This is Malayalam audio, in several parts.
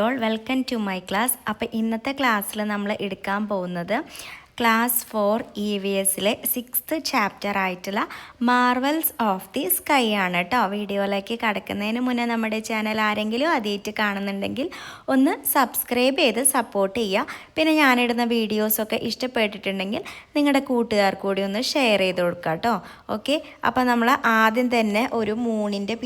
All welcome to my class. അപ്പോൾ ഇന്നത്തെ ക്ലാസ്സിൽ നമ്മൾ എടുക്കാൻ പോകുന്നത് ക്ലാസ് 4 EVSലെ 6th ചാപ്റ്റർ ആയിട്ടുള്ള മാർവൽസ് ഓഫ് ദി സ്കൈ ആണ് കേട്ടോ. വീഡിയോയിലേക്ക് കടക്കുന്നതിന് മുന്നേ നമ്മുടെ ചാനൽ ആരെങ്കിലും ആദ്യമായിട്ട് കാണുന്നുണ്ടെങ്കിൽ ഒന്ന് സബ്സ്ക്രൈബ് ചെയ്ത് സപ്പോർട്ട് ചെയ്യുക. പിന്നെ ഞാനിടുന്ന വീഡിയോസൊക്കെ ഇഷ്ടപ്പെട്ടിട്ടുണ്ടെങ്കിൽ നിങ്ങളുടെ കൂട്ടുകാർ കൂടി ഒന്ന് ഷെയർ ചെയ്ത് കൊടുക്കുക കേട്ടോ. ഓക്കെ, അപ്പോൾ നമ്മൾ ആദ്യം തന്നെ ഒരു മൂണിൻ്റെ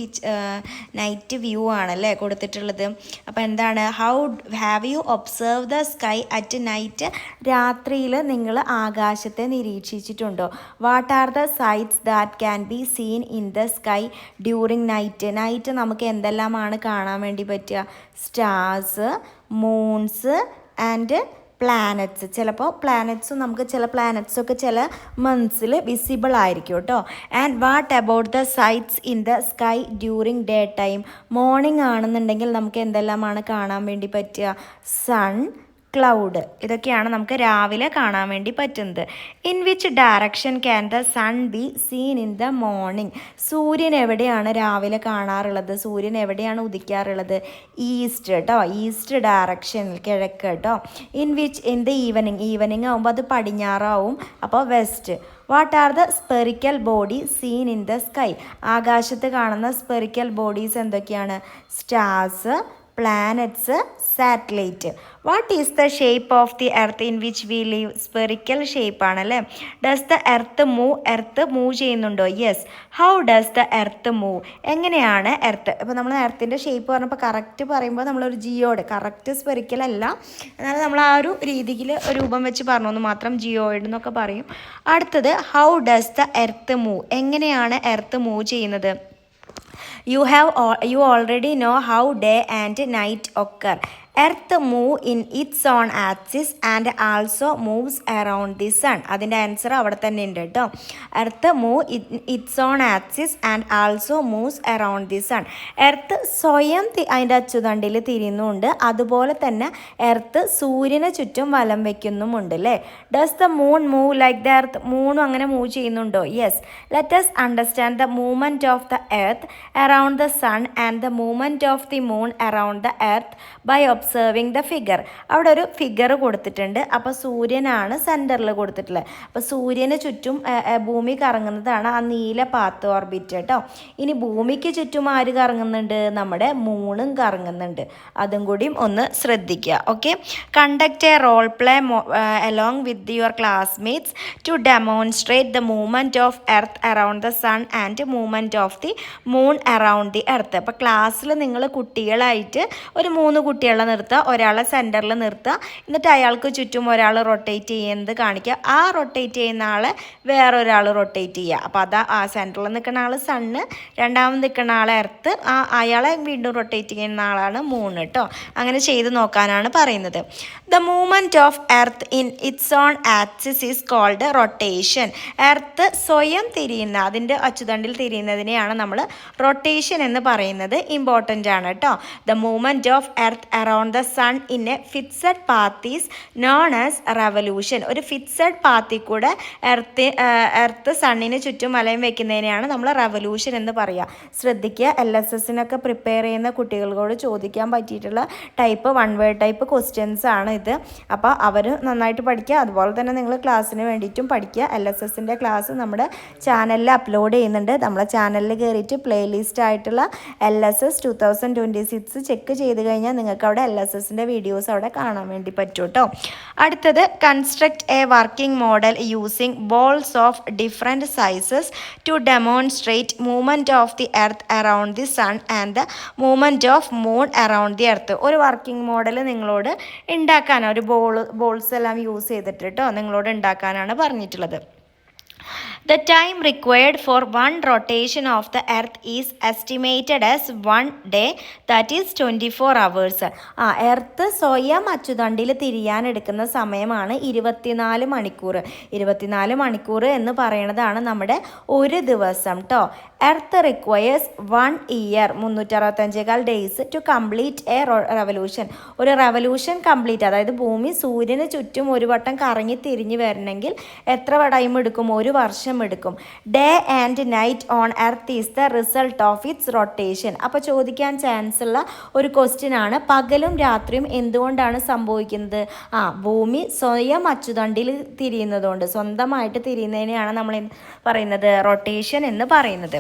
നൈറ്റ് വ്യൂ ആണല്ലേ കൊടുത്തിട്ടുള്ളത്. അപ്പോൾ എന്താണ്, how have you observe the sky at night? രാത്രിയിൽ നിങ്ങൾ ആകാശത്തെ നിരീക്ഷിച്ചിട്ടുണ്ടോ? What are the sights that can be seen in the sky during night നമുക്ക് എന്തെല്ലാമാണ് കാണാൻ വേണ്ടി പറ്റുക? Stars, moons and planets. ചിലപ്പോൾ പ്ലാനറ്റ്സും നമുക്ക് ചില പ്ലാനറ്റ്സൊക്കെ ചില മന്ത്സിൽ വിസിബിൾ ആയിരിക്കും കേട്ടോ. And what about the sites in the sky during day time? Morning ആണെന്നുണ്ടെങ്കിൽ നമുക്ക് എന്തെല്ലാമാണ് കാണാൻ വേണ്ടി പറ്റുക? സൺ, ക്ലൗഡ്, ഇതൊക്കെയാണ് നമുക്ക് രാവിലെ കാണാൻ വേണ്ടി പറ്റുന്നത്. In which direction can the sun be seen in the morning? സൂര്യൻ എവിടെയാണ് രാവിലെ കാണാറുള്ളത്? സൂര്യൻ എവിടെയാണ് ഉദിക്കാറുള്ളത്? ഈസ്റ്റ് കേട്ടോ, ഈസ്റ്റ് ഡയറക്ഷനിൽ, കിഴക്ക് കേട്ടോ. ഇൻ ദ ഈവനിങ് ആകുമ്പോൾ അത് പടിഞ്ഞാറാവും, അപ്പോൾ west. What are the spherical body seen in the sky? ആകാശത്ത് കാണുന്ന സ്പെറിക്കൽ ബോഡീസ് എന്തൊക്കെയാണ്? Stars, planets, satellite. What is the shape of the earth in which we live? Spherical shape ആണല്ലേ. Does the earth move? Earth move ചെയ്യുന്നുണ്ടോ? Yes. How does the earth move? എങ്ങനെയാണ് എർത്ത്? ഇപ്പോൾ നമ്മൾ എർത്തിൻ്റെ ഷേപ്പ് പറഞ്ഞപ്പോൾ കറക്റ്റ് പറയുമ്പോൾ നമ്മളൊരു ജിയോഡ്, കറക്റ്റ് സ്പെറിക്കൽ അല്ല, എന്നാലും നമ്മൾ ആ ഒരു രീതിയിൽ രൂപം വെച്ച് പറഞ്ഞൊന്ന് മാത്രം ജിയോയിഡ് എന്നൊക്കെ പറയും. അടുത്തത്, how does the earth move? എങ്ങനെയാണ് എർത്ത് മൂവ് ചെയ്യുന്നത്? You already know how day and night occur. Earth move in its own axis and also moves around the sun. അതിൻ്റെ ആൻസർ അവിടെ തന്നെ ഉണ്ട് കേട്ടോ. Earth move in its own axis and also moves around the sun. Earth സ്വയം അതിൻ്റെ അച്ചുതണ്ടിൽ തിരിയുന്നുണ്ട്, അതുപോലെ തന്നെ എർത്ത് സൂര്യന് ചുറ്റും വലം വയ്ക്കുന്നുമുണ്ട് അല്ലേ. Does the moon move like the earth? മൂണും അങ്ങനെ മൂവ് ചെയ്യുന്നുണ്ടോ? Yes. Let us understand the movement of the earth around the sun and the movement of the moon around the earth by observing the figure. അവിടെ ഒരു ഫിഗർ കൊടുത്തിട്ടുണ്ട്. അപ്പോൾ സൂര്യനാണ് സെൻറ്ററിൽ കൊടുത്തിട്ടുള്ളത്. അപ്പോൾ സൂര്യന് ചുറ്റും ഭൂമി കറങ്ങുന്നതാണ് ആ നീല പാത്ത് ഓർബിറ്റ് കേട്ടോ. ഇനി ഭൂമിക്ക് ചുറ്റും ആര് കറങ്ങുന്നുണ്ട്? നമ്മുടെ മൂണും കറങ്ങുന്നുണ്ട്. അതും കൂടിയും ഒന്ന് ശ്രദ്ധിക്കുക. Okay, conduct a role play along with your classmates to demonstrate the movement of earth around the sun and movement of the moon around the earth. അപ്പോൾ ക്ലാസ്സിൽ നിങ്ങൾ കുട്ടികളായിട്ട് ഒരു 3 കുട്ടികളെ നിർത്തുക, ഒരാളെ സെൻറ്ററിൽ നിർത്തുക, എന്നിട്ട് അയാൾക്ക് ചുറ്റും ഒരാൾ റൊട്ടേറ്റ് ചെയ്യുന്നത് കാണിക്കുക. ആ റൊട്ടേറ്റ് ചെയ്യുന്ന ആളെ വേറൊരാൾ റൊട്ടേറ്റ് ചെയ്യുക. അപ്പോൾ അതാ ആ സെൻറ്ററിൽ നിൽക്കുന്ന ആൾ സണ്ണ്, രണ്ടാമത് നിൽക്കുന്ന ആൾ എർത്ത്, അയാളെ വീണ്ടും റൊട്ടേറ്റ് ചെയ്യുന്ന ആളാണ് മൂൺ കേട്ടോ. അങ്ങനെ ചെയ്ത് നോക്കാനാണ് പറയുന്നത്. The movement of earth in its own axis is called rotation. Earth സ്വയം തിരിയുന്ന, അതിൻ്റെ അച്ചുതണ്ടിൽ തിരിയുന്നതിനെയാണ് നമ്മൾ റൊട്ടേഷൻ എന്ന് പറയുന്നത്. ഇമ്പോർട്ടൻ്റ് ആണ് കേട്ടോ. The movement of earth around the sun in a fixed path is known as revolution. ഒരു ഫിക്സഡ് പാത്തിൽ കൂടെ എർത്ത് സണ്ണിന് ചുറ്റും വലയം വയ്ക്കുന്നതിനെയാണ് നമ്മൾ റെവല്യൂഷൻ എന്ന് പറയുക. ശ്രദ്ധിക്കുക, LSSനൊക്കെ പ്രിപ്പയർ ചെയ്യുന്ന കുട്ടികളോട് ചോദിക്കാൻ പറ്റിയിട്ടുള്ള ടൈപ്പ് 1 വേർഡ് ടൈപ്പ് ക്വസ്റ്റ്യൻസ് ആണ് ഇത്. അപ്പോൾ അവർ നന്നായിട്ട് പഠിക്കുക. അതുപോലെ തന്നെ നിങ്ങൾ ക്ലാസ്സിന് വേണ്ടിയിട്ടും പഠിക്കുക. LSSൻ്റെ ക്ലാസ് നമ്മുടെ ചാനലിൽ അപ്ലോഡ് ചെയ്യുന്നുണ്ട്. നമ്മളെ ചാനലിൽ കയറിയിട്ട് പ്ലേലിസ്റ്റ് ആയിട്ടുള്ള LSS 2026 ചെക്ക് ചെയ്ത് കഴിഞ്ഞാൽ നിങ്ങൾക്ക് അവിടെ LSSൻ്റെ വീഡിയോസ് അവിടെ കാണാൻ വേണ്ടി പറ്റും കേട്ടോ. അടുത്തത്, construct a working model using balls of different sizes to demonstrate movement of the earth around the sun and the movement of moon around the earth. ഒരു വർക്കിംഗ് മോഡൽ നിങ്ങളോട് ഉണ്ടാക്കാനാണ്, ഒരു ബോൾസ് എല്ലാം യൂസ് ചെയ്തിട്ട് കേട്ടോ നിങ്ങളോട് ഉണ്ടാക്കാനാണ് പറഞ്ഞിട്ടുള്ളത്. The time required for one rotation of the earth is estimated as 1 day, that is 24 hours. Earth സ്വയം അച്ചുതണ്ടിൽ തിരിയാനെടുക്കുന്ന സമയമാണ് 24 മണിക്കൂർ. 24 മണിക്കൂർ എന്ന് പറയുന്നതാണ് നമ്മുടെ ഒരു ദിവസം കേട്ടോ. Earth requires 1 year 365 days to complete a revolution. ഒരു റെവല്യൂഷൻ കംപ്ലീറ്റ്, അതായത് ഭൂമി സൂര്യന് ചുറ്റും ഒരു വട്ടം കറങ്ങി തിരിഞ്ഞ് വരണമെങ്കിൽ എത്ര ടൈം എടുക്കും? 1 വർഷം എടുക്കും. Day and night on earth is the result of its rotation. അപ്പോൾ ചോദിക്കാൻ ചാൻസ് ഉള്ള ഒരു ക്വസ്റ്റ്യൻ ആണ്, പകലും രാത്രിയും എന്തുകൊണ്ടാണ് സംഭവിക്കുന്നത്? ഭൂമി സ്വയം അച്ചുതണ്ടിൽ തിരിയുന്നതുകൊണ്ട്, സ്വന്തമായിട്ട് തിരിയുന്നതിനെയാണ് നമ്മൾ പറയുന്നത് റൊട്ടേഷൻ എന്ന് പറയുന്നത്.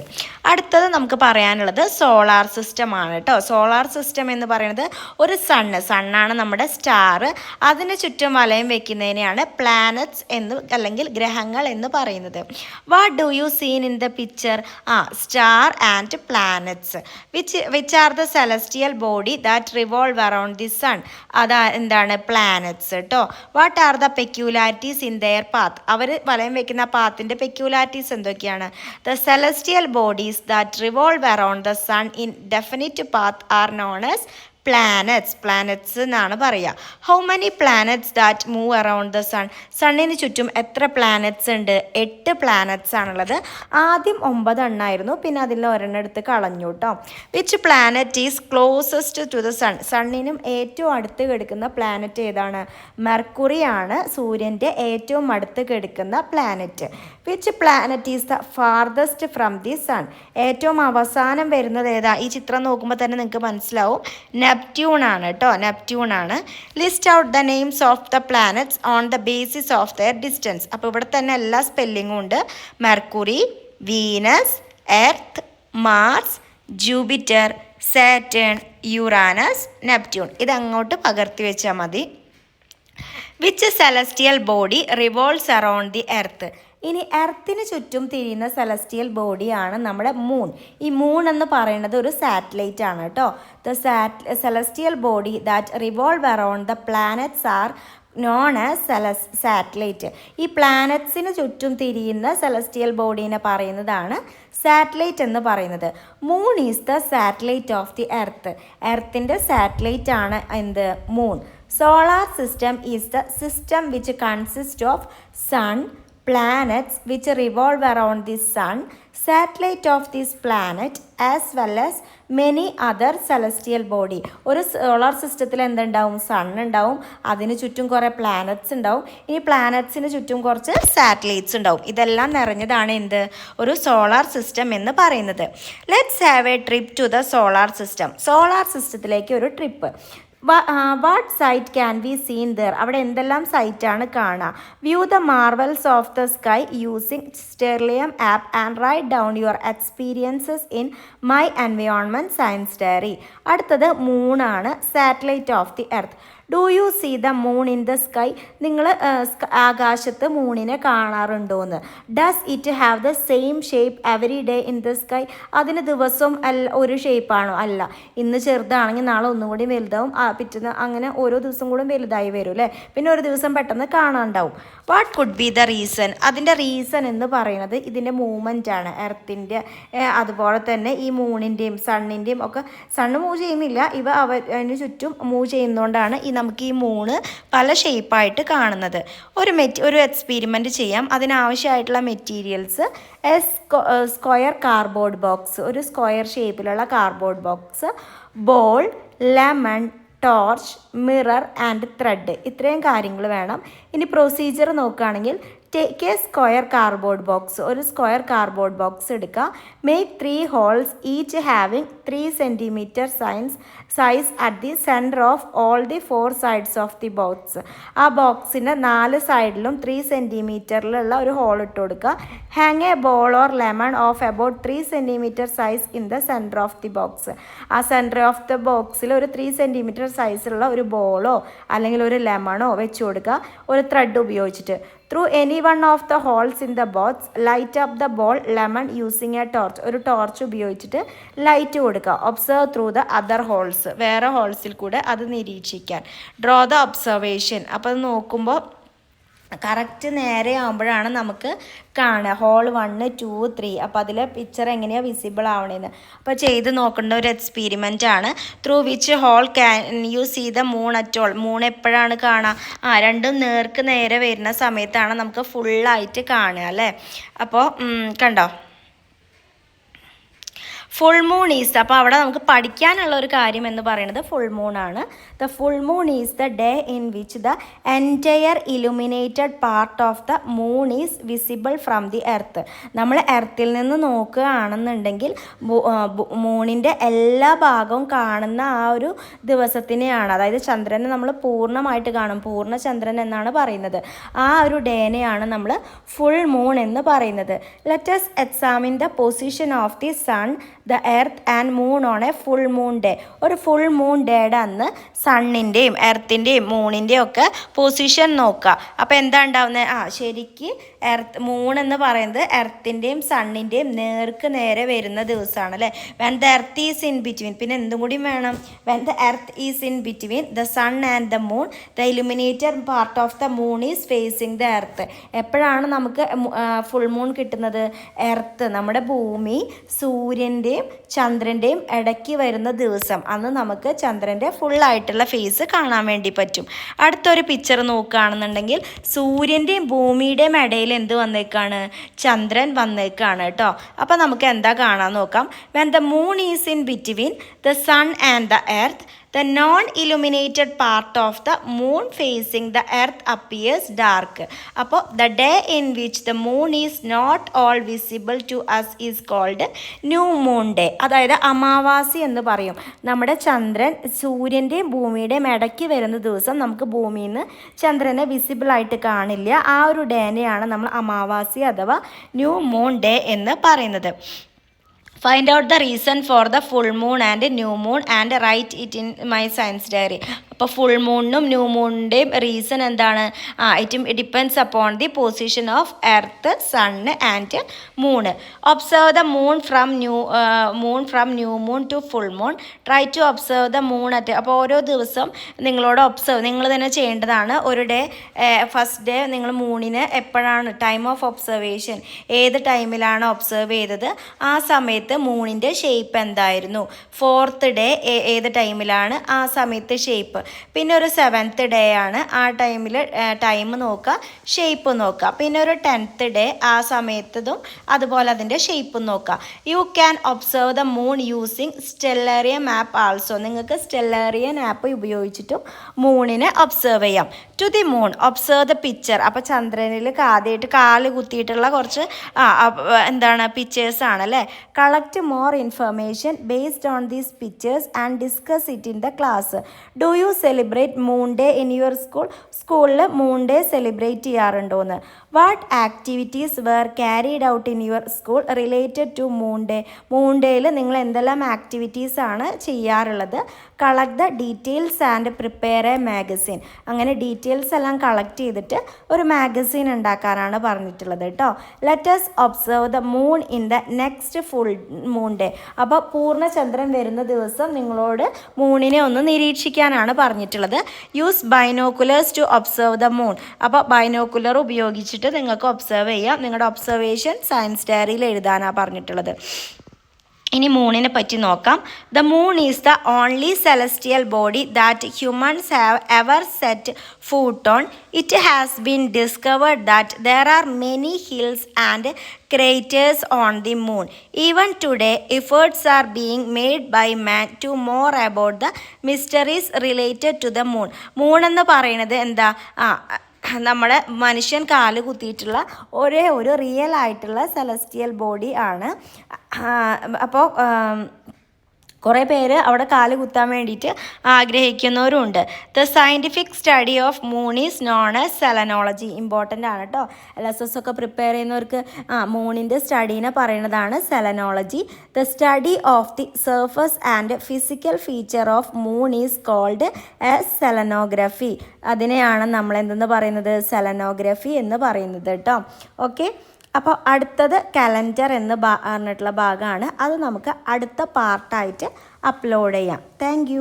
അടുത്തത് നമുക്ക് പറയാനുള്ളത് സോളാർ സിസ്റ്റം ആണ് കേട്ടോ. സോളാർ സിസ്റ്റം എന്ന് പറയുന്നത് ഒരു സണ്ണാണ് നമ്മുടെ സ്റ്റാർ, അതിന് ചുറ്റും വലയം വെക്കുന്നതിനെയാണ് പ്ലാനറ്റ്സ് എന്ന് അല്ലെങ്കിൽ ഗ്രഹങ്ങൾ എന്ന് പറയുന്നത്. What do you seen in the picture? Star and planets which are the celestial body that revolve around the sun. അതാ എന്താണ്? പ്ലാനറ്റ്സ് കേട്ടോ. What are the peculiarities in their path? അവർ വലയം വെക്കുന്ന പാത്തിൻ്റെ പെക്യുലാരിറ്റീസ് എന്തൊക്കെയാണ്? The celestial bodies that revolve around the sun in definite path are known as planets എന്നാണ് പറയുക. How many planets that move around the sun? സണ്ണിന് ചുറ്റും എത്ര പ്ലാനറ്റ്സ് ഉണ്ട്? 8 പ്ലാനറ്റ്സ് ആണുള്ളത്. ആദ്യം 9 എണ്ണമായിരുന്നു, പിന്നെ അതിൽ ഒരെണ്ണം എടുത്ത് കളഞ്ഞു കേട്ടോ. Which planet is closest to the sun? സണ്ണിനും ഏറ്റവും അടുത്ത് കിടക്കുന്ന പ്ലാനറ്റ് ഏതാണ്? മെർക്കുറി ആണ് സൂര്യൻ്റെ ഏറ്റവും അടുത്ത് കിടക്കുന്ന planet. Which planet is the farthest from the sun? ഏറ്റവും അവസാനം വരുന്നത് ഏതാ? ഈ ചിത്രം നോക്കുമ്പോൾ തന്നെ നിങ്ങൾക്ക് മനസ്സിലാവും, നെപ്റ്റ്യൂൺ ആണ് കേട്ടോ. നെപ്റ്റ്യൂൺ ആണ്. List out the names of the planets on the basis of their distance. അപ്പോൾ ഇവിടെ തന്നെ എല്ലാ സ്പെല്ലിങ്ങും ഉണ്ട്. Mercury, Venus, Earth, Mars, Jupiter, Saturn, Uranus, Neptune. ഇതങ്ങോട്ട് പകർത്തി വെച്ചാൽ മതി. Which celestial body revolves around the earth? ഇനി എർത്തിന് ചുറ്റും തിരിയുന്ന സെലസ്റ്റിയൽ ബോഡിയാണ് നമ്മുടെ മൂൺ. ഈ മൂൺ എന്ന് പറയുന്നത് ഒരു സാറ്റലൈറ്റ് ആണ് കേട്ടോ. The celestial body that revolve around the planets R known as satellite. ഈ പ്ലാനറ്റ്സിന് ചുറ്റും തിരിയുന്ന സെലസ്റ്റിയൽ ബോഡീനെ പറയുന്നതാണ് സാറ്റലൈറ്റ് എന്ന് പറയുന്നത്. Moon is the satellite of the earth. എർത്തിൻ്റെ സാറ്റലൈറ്റ് ആണ് എന്ത്? Moon. Solar system is the system which consist of sun, planets which revolve around the sun, satellite of this planet as well as many other celestial body. ഒരു സോളാർ സിസ്റ്റത്തിൽ എന്തുണ്ടാവും? സൺ ഉണ്ടാവും, അതിന് ചുറ്റും കുറേ പ്ലാനറ്റ്സ് ഉണ്ടാവും, ഇനി പ്ലാനറ്റ്സിന് ചുറ്റും കുറച്ച് സാറ്റലൈറ്റ്സ് ഉണ്ടാവും. ഇതെല്ലാം നിറഞ്ഞതാണ് എന്ത്? ഒരു സോളാർ സിസ്റ്റം എന്ന് പറയുന്നത്. Let's have a trip to the solar system. Solar സിസ്റ്റത്തിലേക്ക് ഒരു trip. What sight can we seen there? അവിടെ എന്തെല്ലാം സൈറ്റാണ് കാണുക? View the marvels of the sky using Stellarium app and write down your experiences in my environment science diary. അടുത്തത് മൂണാണ്, satellite of the earth. Do you see the moon in the sky? നിങ്ങൾ ആകാശത്ത് മൂണിനെ കാണാറുണ്ടോയെന്ന്. Does it have the same shape every day in the sky? അതിന് ദിവസം ഒരു ഷേപ്പാണോ? അല്ല. ഇന്ന് ചെറുതാണെങ്കിൽ നാളെ ഒന്നും കൂടി വലുതാവും, പിറ്റേന്ന് അങ്ങനെ ഓരോ ദിവസം കൂടെ വലുതായി വരും അല്ലേ. പിന്നെ ഒരു ദിവസം പെട്ടെന്ന് കാണാണ്ടാവും. What could be the reason? അതിൻ്റെ റീസൺ എന്ന് പറയുന്നത് ഇതിൻ്റെ മൂവ്മെൻ്റ് ആണ്. എർത്തിൻ്റെ അതുപോലെ തന്നെ ഈ മൂണിൻ്റെയും സണ്ണിൻ്റെയും ഒക്കെ. സണ്ണ് മൂവ് ചെയ്യുന്നില്ല, ഇവ അതിന് ചുറ്റും മൂവ് ചെയ്യുന്നതുകൊണ്ടാണ് നമുക്ക് ഈ മൂണ് പല ഷേപ്പായിട്ട് കാണുന്നത്. ഒരു എക്സ്പെരിമെൻറ്റ് ചെയ്യാം. അതിനാവശ്യമായിട്ടുള്ള മെറ്റീരിയൽസ് സ്ക്വയർ കാർഡ്ബോർഡ് ബോക്സ്, ഒരു സ്ക്വയർ ഷേപ്പിലുള്ള cardboard box, ball, lemon, torch, mirror and thread. ഇത്രയും കാര്യങ്ങൾ വേണം. ഇനി പ്രൊസീജിയർ നോക്കുകയാണെങ്കിൽ take A square cardboard box. ഒരു സ്ക്വയർ കാർഡ്ബോർഡ് ബോക്സ് എടുക്കുക. Make 3 holes each having 3 centimeter size at the centre of all the 4 sides of the box. ആ ബോക്സിൻ്റെ 4 സൈഡിലും 3 centimeterലുള്ള ഒരു ഹോൾ ഇട്ട് കൊടുക്കുക. Hang A ball or lemon of about 3 centimeter size in the centre of the box. ആ സെൻറ്റർ ഓഫ് ദ ബോക്സിൽ ഒരു 3 centimeter സൈസിലുള്ള ഒരു ബോളോ അല്ലെങ്കിൽ ഒരു ലെമണോ വെച്ച് കൊടുക്കുക, ഒരു ത്രെഡ് ഉപയോഗിച്ചിട്ട്. Through any one of the holes in the box, light up the ball lemon using a torch. ഒരു ടോർച്ച് ഉപയോഗിച്ചിട്ട് ലൈറ്റ് കൊടുക്കുക. Observe through the other holes. വേറെ ഹോൾസിൽ കൂടെ അത് നിരീക്ഷിക്കാൻ. Draw the observation. അപ്പോൾ അത് നോക്കുമ്പോൾ കറക്റ്റ് നേരെ ആകുമ്പോഴാണ് നമുക്ക് കാണുക ഹോൾ 1, 2, 3. അപ്പോൾ അതിലെ പിക്ചർ എങ്ങനെയാണ് വിസിബിൾ ആവണേന്ന് അപ്പോൾ ചെയ്ത് നോക്കേണ്ട ഒരു എക്സ്പെരിമെൻ്റ് ആണ്. Through which hole can you see the moon at all? Moon എപ്പോഴാണ് കാണുക? രണ്ടും നേർക്ക് നേരെ വരുന്ന സമയത്താണ് നമുക്ക് ഫുള്ളായിട്ട് കാണുക അല്ലേ. അപ്പോൾ കണ്ടോ, ഫുൾ മൂൺ ഈസ്, അപ്പോൾ അവിടെ നമുക്ക് പഠിക്കാനുള്ള ഒരു കാര്യം എന്ന് പറയുന്നത് ഫുൾ മൂൺ ആണ്. The full moon is the day in which the entire illuminated part of the moon is visible from the earth. നമ്മൾ എർത്തിൽ നിന്ന് നോക്കുകയാണെന്നുണ്ടെങ്കിൽ മൂണിൻ്റെ എല്ലാ ഭാഗവും കാണുന്ന ആ ഒരു ദിവസത്തിനെയാണ്, അതായത് ചന്ദ്രനെ നമ്മൾ പൂർണ്ണമായിട്ട് കാണും, പൂർണ്ണ ചന്ദ്രൻ എന്നാണ് പറയുന്നത്. ആ ഒരു ഡേനെയാണ് നമ്മൾ ഫുൾ മൂൺ എന്ന് പറയുന്നത്. Let's examine the position of the sun, the earth and moon on a full moon day. ഒരു ഫുൾ മൂൺ ഡേയുടെ അന്ന് സണ്ണിൻ്റെയും എർത്തിൻ്റെയും മൂണിൻ്റെയും ഒക്കെ പൊസിഷൻ നോക്കുക. അപ്പോൾ എന്താ ഉണ്ടാവുന്നത്? ശരിക്ക് എർത്ത് മൂൺ എന്ന് പറയുന്നത് എർത്തിൻ്റെയും സണ്ണിൻ്റെയും നേർക്ക് നേരെ വരുന്ന ദിവസമാണ് അല്ലേ. When the earth is in between, പിന്നെ എന്തും കൂടി വേണം, when the earth is in between the sun and the moon, the illuminated part of the moon is facing the earth. എപ്പോഴാണ് നമുക്ക് ഫുൾ മൂൺ കിട്ടുന്നത്? എർത്ത്, നമ്മുടെ ഭൂമി സൂര്യൻ്റെയും ചന്ദ്രൻ്റെയും ഇടയ്ക്ക് വരുന്ന ദിവസം, അന്ന് നമുക്ക് ചന്ദ്രൻ്റെ ഫുള്ളായിട്ടുള്ള ഫേസ് കാണാൻ വേണ്ടി പറ്റും. അടുത്തൊരു പിക്ചർ നോക്കുകയാണെന്നുണ്ടെങ്കിൽ സൂര്യൻ്റെയും ഭൂമിയുടെയും ഇടയിൽ എന്ത് വന്നേക്കാണ്? ചന്ദ്രൻ വന്നേക്കാണ് കേട്ടോ. അപ്പോൾ നമുക്ക് എന്താ കാണാൻ നോക്കാം. When the moon is in between the sun and the earth, the non-illuminated part of the moon facing the earth appears dark. അപ്പോൾ the day in which the moon is not all visible to us is called new moon day. അതായത് അമാവാസി എന്ന് പറയും. നമ്മുടെ ചന്ദ്രൻ സൂര്യൻ്റെയും ഭൂമിയുടെയും ഇടയ്ക്ക് വരുന്ന ദിവസം നമുക്ക് ഭൂമിയിൽ നിന്ന് ചന്ദ്രനെ വിസിബിളായിട്ട് കാണില്ല. ആ ഒരു ഡേനെയാണ് നമ്മൾ അമാവാസി അഥവാ ന്യൂ മൂൺ ഡേ എന്ന് പറയുന്നത്. Find out the reason for the full moon and new moon and write it in my science diary. അപ്പോൾ ഫുൾ മൂണിനും ന്യൂ മൂണിൻ്റെയും റീസൺ എന്താണ്? It depends upon the position of earth, sun and moon. Observe the moon from new moon to full moon. Try to observe the moon at. അപ്പോൾ ഓരോ ദിവസം നിങ്ങളോട് നിങ്ങൾ തന്നെ ചെയ്യേണ്ടതാണ്. ഒരു ഡേ ഫസ്റ്റ് ഡേ നിങ്ങൾ മൂണിന് എപ്പോഴാണ് ടൈം ഓഫ് ഒബ്സർവേഷൻ, ഏത് ടൈമിലാണ് ഒബ്സർവ് ചെയ്തത്, ആ സമയത്ത് മൂണിൻ്റെ ഷേപ്പ് എന്തായിരുന്നു. ഫോർത്ത് ഡേ ഏത് ടൈമിലാണ്, ആ സമയത്ത് ഷേപ്പ്. പിന്നെ ഒരു 7th ഡേ ആണ്, ആ ടൈമിൽ ടൈം നോക്കുക, ഷേപ്പ് നോക്കുക. പിന്നെ ഒരു 10th ഡേ, ആ സമയത്തതും അതുപോലെ അതിൻ്റെ ഷേപ്പ് നോക്കുക. You can observe the moon using Stellarium app also. നിങ്ങൾക്ക് സ്റ്റെല്ലേറിയൻ ആപ്പ് ഉപയോഗിച്ചിട്ടും മൂണിനെ ഒബ്സർവ് ചെയ്യാം. To the moon observe the picture. അപ്പോൾ ചന്ദ്രനിൽ ആദ്യമായിട്ട് കാല് കുത്തിയിട്ടുള്ള കുറച്ച് എന്താണ് പിക്ചേഴ്സാണ് അല്ലേ. Collect more information based on these pictures and discuss it in the class. Do you celebrate moon day in your school? സ്കൂളിൽ മൂൺ ഡേ സെലിബ്രേറ്റ് ചെയ്യാറുണ്ടോയെന്ന്. What activities were carried out in your school related to moon day? Moon ഡേയിൽ നിങ്ങൾ എന്തെല്ലാം ആക്ടിവിറ്റീസാണ് ചെയ്യാറുള്ളത്? Collect the details and prepare a magazine. അങ്ങനെ ഡീറ്റെയിൽസ് എല്ലാം കളക്ട് ചെയ്തിട്ട് ഒരു മാഗസിൻ ഉണ്ടാക്കാനാണ് പറഞ്ഞിട്ടുള്ളത് കേട്ടോ. Let's observe the moon in the next full moon day. അപ്പോൾ പൂർണ്ണചന്ദ്രൻ വരുന്ന ദിവസം നിങ്ങളോട് മൂണിനെ ഒന്ന് നിരീക്ഷിക്കാനാണ് പറഞ്ഞിട്ടുള്ളത്. Use binoculars to observe the moon. അപ്പോൾ ബൈനോക്കുലർ ഉപയോഗിച്ചിട്ട് നിങ്ങൾക്ക് ഒബ്സർവ് ചെയ്യാം. നിങ്ങളുടെ ഒബ്സർവേഷൻ സയൻസ് ഡയറിയിൽ എഴുതാനാണ് പറഞ്ഞിട്ടുള്ളത്. ഇനി മൂണിനെ പറ്റി നോക്കാം. The moon is the only celestial body that humans have ever set foot on. It has been discovered that there are many hills and craters on the moon. Even today, efforts are being made by man to more about the mysteries related to the moon. Moon എന്ന് പറയുന്നത് എന്താ? നമ്മുടെ മനുഷ്യൻ കാല് കുത്തിയിട്ടുള്ള ഒരേ ഒരു റിയൽ ആയിട്ടുള്ള സെലസ്റ്റിയൽ ബോഡി ആണ്. അപ്പോൾ കുറേ പേര് അവിടെ കാല് കുത്താൻ വേണ്ടിയിട്ട് ആഗ്രഹിക്കുന്നവരുണ്ട്. The scientific study of moon is known as selenology. Important ആണ് കേട്ടോ. LSS ഒക്കെ പ്രിപ്പയർ ചെയ്യുന്നവർക്ക് മൂണിൻ്റെ സ്റ്റഡീനെ പറയുന്നതാണ് selenology. The study of the surface and physical feature of moon is called as selenography. അതിനെയാണ് നമ്മൾ എന്തെന്ന് പറയുന്നത്? സെലനോഗ്രഫി എന്ന് പറയുന്നത് കേട്ടോ. ഓക്കെ, അപ്പോൾ അടുത്തത് കലണ്ടർ എന്ന് പറഞ്ഞിട്ടുള്ള ഭാഗമാണ്. അത് നമുക്ക് അടുത്ത പാർട്ടായിട്ട് അപ്ലോഡ് ചെയ്യാം. താങ്ക്